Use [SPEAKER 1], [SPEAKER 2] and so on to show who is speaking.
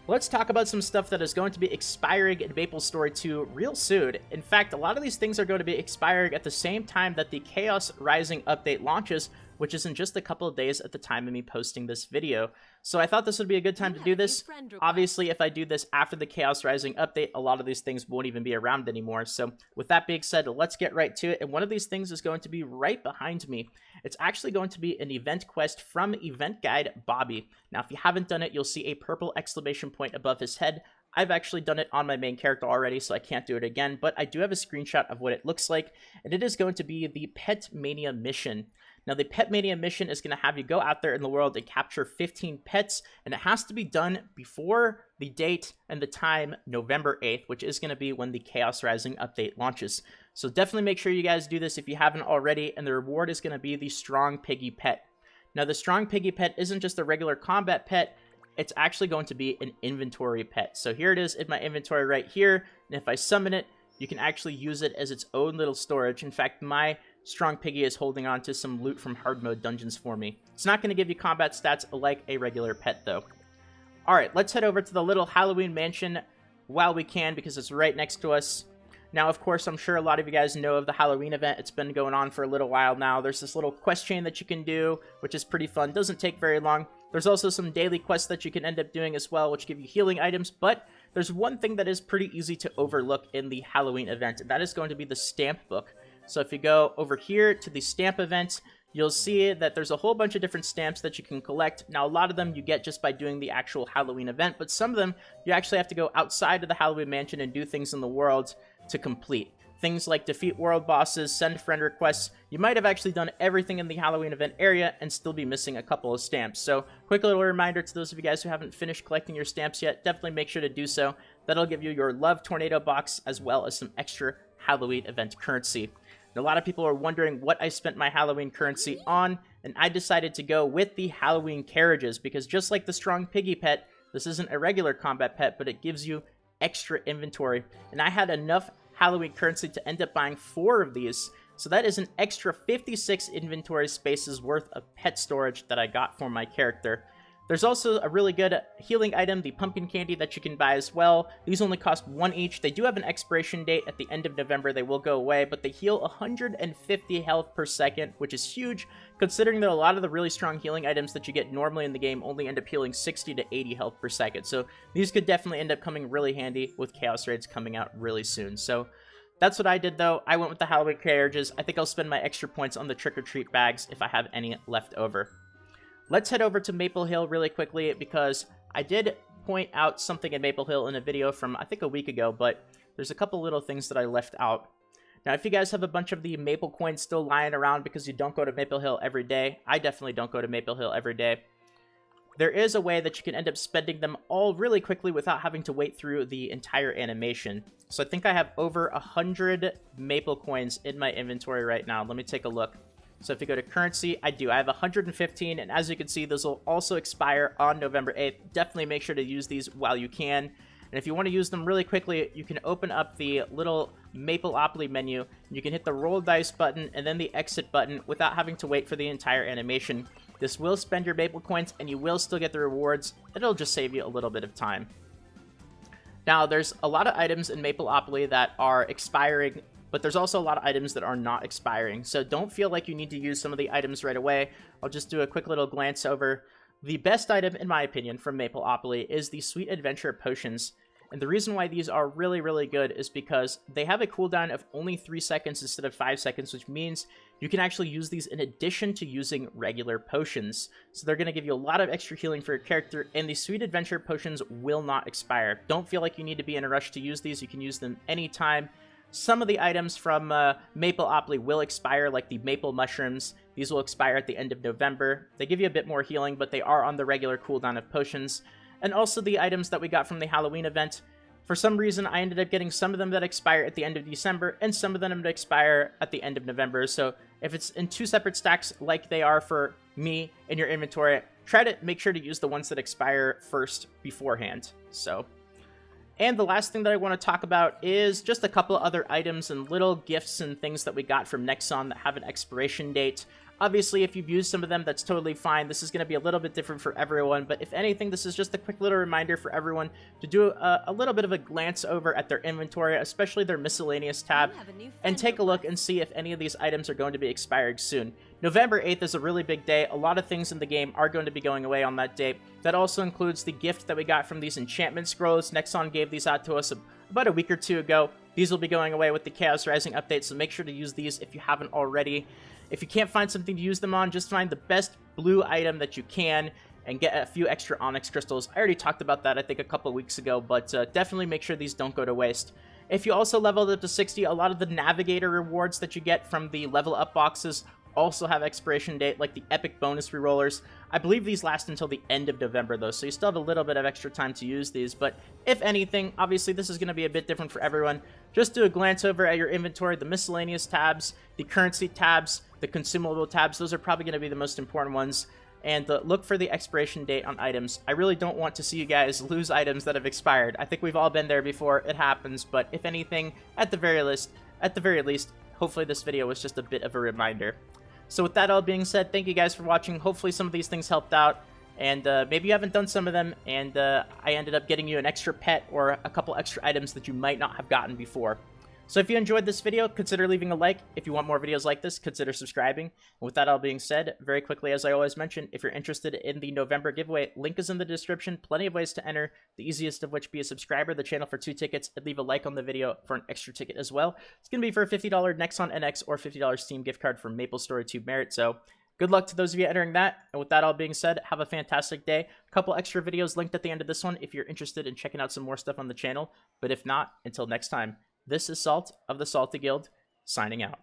[SPEAKER 1] Let's talk about some stuff that is going to be expiring in Maplestory 2 real soon. In fact, a lot of these things are going to be expiring at the same time that the Chaos Rising update launches, which is in just a couple of days at the time of me posting this video. So I thought this would be a good time to do this. Obviously, if I do this after the Chaos Rising update, a lot of these things won't even be around anymore. So with that being said, let's get right to it. And one of these things is going to be right behind me. It's actually going to be an event quest from Event Guide Bobby. Now, if you haven't done it, you'll see a purple exclamation point above his head. I've actually done it on my main character already, so I can't do it again, but I do have a screenshot of what it looks like, and it is going to be the Pet Mania mission. Now, the Pet Mania mission is going to have you go out there in the world and capture 15 pets, and it has to be done before the date and the time, November 8th, which is going to be when the Chaos Rising update launches. So definitely make sure you guys do this if you haven't already, and the reward is going to be the Strong Piggy Pet. Now, the Strong Piggy Pet isn't just a regular combat pet, it's actually going to be an inventory pet. So here it is in my inventory right here, and if I summon it, you can actually use it as its own little storage. In fact, my Strong Piggy is holding on to some loot from hard mode dungeons for me. It's not going to give you combat stats like a regular pet, though. Alright, let's head over to the little Halloween mansion while we can, because it's right next to us. Now, of course, I'm sure a lot of you guys know of the Halloween event. It's been going on for a little while now. There's this little quest chain that you can do, which is pretty fun. Doesn't take very long. There's also some daily quests that you can end up doing as well, which give you healing items, but there's one thing that is pretty easy to overlook in the Halloween event, and that is going to be the stamp book. So if you go over here to the stamp event, you'll see that there's a whole bunch of different stamps that you can collect. Now, a lot of them you get just by doing the actual Halloween event, but some of them you actually have to go outside of the Halloween mansion and do things in the world to complete. Things like defeat world bosses, send friend requests. You might have actually done everything in the Halloween event area and still be missing a couple of stamps. So, quick little reminder to those of you guys who haven't finished collecting your stamps yet, definitely make sure to do so. That'll give you your Love Tornado box as well as some extra Halloween event currency. And a lot of people are wondering what I spent my Halloween currency on, and I decided to go with the Halloween carriages because just like the Strong Piggy Pet, this isn't a regular combat pet, but it gives you extra inventory. And I had enough Halloween currency to end up buying 4 of these, so that is an extra 56 inventory spaces worth of pet storage that I got for my character. There's also a really good healing item, the pumpkin candy, that you can buy as well. These only cost 1 each. They do have an expiration date at the end of November. They will go away, but they heal 150 health per second, which is huge, considering that a lot of the really strong healing items that you get normally in the game only end up healing 60 to 80 health per second. So these could definitely end up coming really handy with Chaos Raids coming out really soon. So that's what I did, though. I went with the Halloween carriages. I think I'll spend my extra points on the trick-or-treat bags if I have any left over. Let's head over to Maple Hill really quickly because I did point out something in Maple Hill in a video from, I think, a week ago, but there's a couple little things that I left out. Now, if you guys have a bunch of the Maple coins still lying around because you don't go to Maple Hill every day, I definitely don't go to Maple Hill every day. There is a way that you can end up spending them all really quickly without having to wait through the entire animation. So I think I have over 100 Maple coins in my inventory right now. Let me take a look. So if you go to currency, I have 115, and as you can see, those will also expire on November 8th. Definitely make sure to use these while you can. And if you want to use them really quickly, you can open up the little Mapleopoly menu. You can hit the roll dice button and then the exit button without having to wait for the entire animation. This will spend your Maple coins, and you will still get the rewards. It'll just save you a little bit of time. Now, there's a lot of items in Mapleopoly that are expiring, but there's also a lot of items that are not expiring. So don't feel like you need to use some of the items right away. I'll just do a quick little glance over. The best item, in my opinion, from Mapleopoly is the Sweet Adventure Potions. And the reason why these are really, really good is because they have a cooldown of only 3 seconds instead of 5 seconds, which means you can actually use these in addition to using regular potions. So they're going to give you a lot of extra healing for your character, and the Sweet Adventure Potions will not expire. Don't feel like you need to be in a rush to use these. You can use them anytime. Some of the items from Mapleopoly will expire, like the Maple Mushrooms. These will expire at the end of November. They give you a bit more healing, but they are on the regular cooldown of potions. And also the items that we got from the Halloween event. For some reason, I ended up getting some of them that expire at the end of December, and some of them that expire at the end of November. So if it's in 2 separate stacks like they are for me in your inventory, try to make sure to use the ones that expire first beforehand. So And the last thing that I want to talk about is just a couple other items and little gifts and things that we got from Nexon that have an expiration date. Obviously, if you've used some of them, that's totally fine. This is going to be a little bit different for everyone, but if anything, this is just a quick little reminder for everyone to do a little bit of a glance over at their inventory, especially their miscellaneous tab, and take a look and see if any of these items are going to be expiring soon. November 8th is a really big day. A lot of things in the game are going to be going away on that date. That also includes the gift that we got from these enchantment scrolls. Nexon gave these out to us about a week or two ago. These will be going away with the Chaos Rising update, so make sure to use these if you haven't already. If you can't find something to use them on, just find the best blue item that you can and get a few extra Onyx crystals. I already talked about that, I think, a couple of weeks ago, but definitely make sure these don't go to waste. If you also leveled up to 60, a lot of the Navigator rewards that you get from the level up boxes also have expiration date, like the epic bonus rerollers. I believe these last until the end of November, though, so you still have a little bit of extra time to use these. But if anything, obviously this is going to be a bit different for everyone. Just do a glance over at your inventory, the miscellaneous tabs, the currency tabs, the consumable tabs. Those are probably going to be the most important ones. And look for the expiration date on items. I really don't want to see you guys lose items that have expired. I think we've all been there before. It happens. But if anything, at the very least, hopefully this video was just a bit of a reminder. So with that all being said, thank you guys for watching. Hopefully some of these things helped out, and maybe you haven't done some of them, and I ended up getting you an extra pet or a couple extra items that you might not have gotten before. So if you enjoyed this video, consider leaving a like. If you want more videos like this, consider subscribing. And with that all being said, very quickly, as I always mention, if you're interested in the November giveaway, link is in the description. Plenty of ways to enter, the easiest of which be a subscriber, the channel for 2 tickets, and leave a like on the video for an extra ticket as well. It's going to be for a $50 Nexon NX or $50 Steam gift card for Maplestory 2 Merit, so good luck to those of you entering that. And with that all being said, have a fantastic day. A couple extra videos linked at the end of this one if you're interested in checking out some more stuff on the channel. But if not, until next time, this is Salt of the Salty Guild, signing out.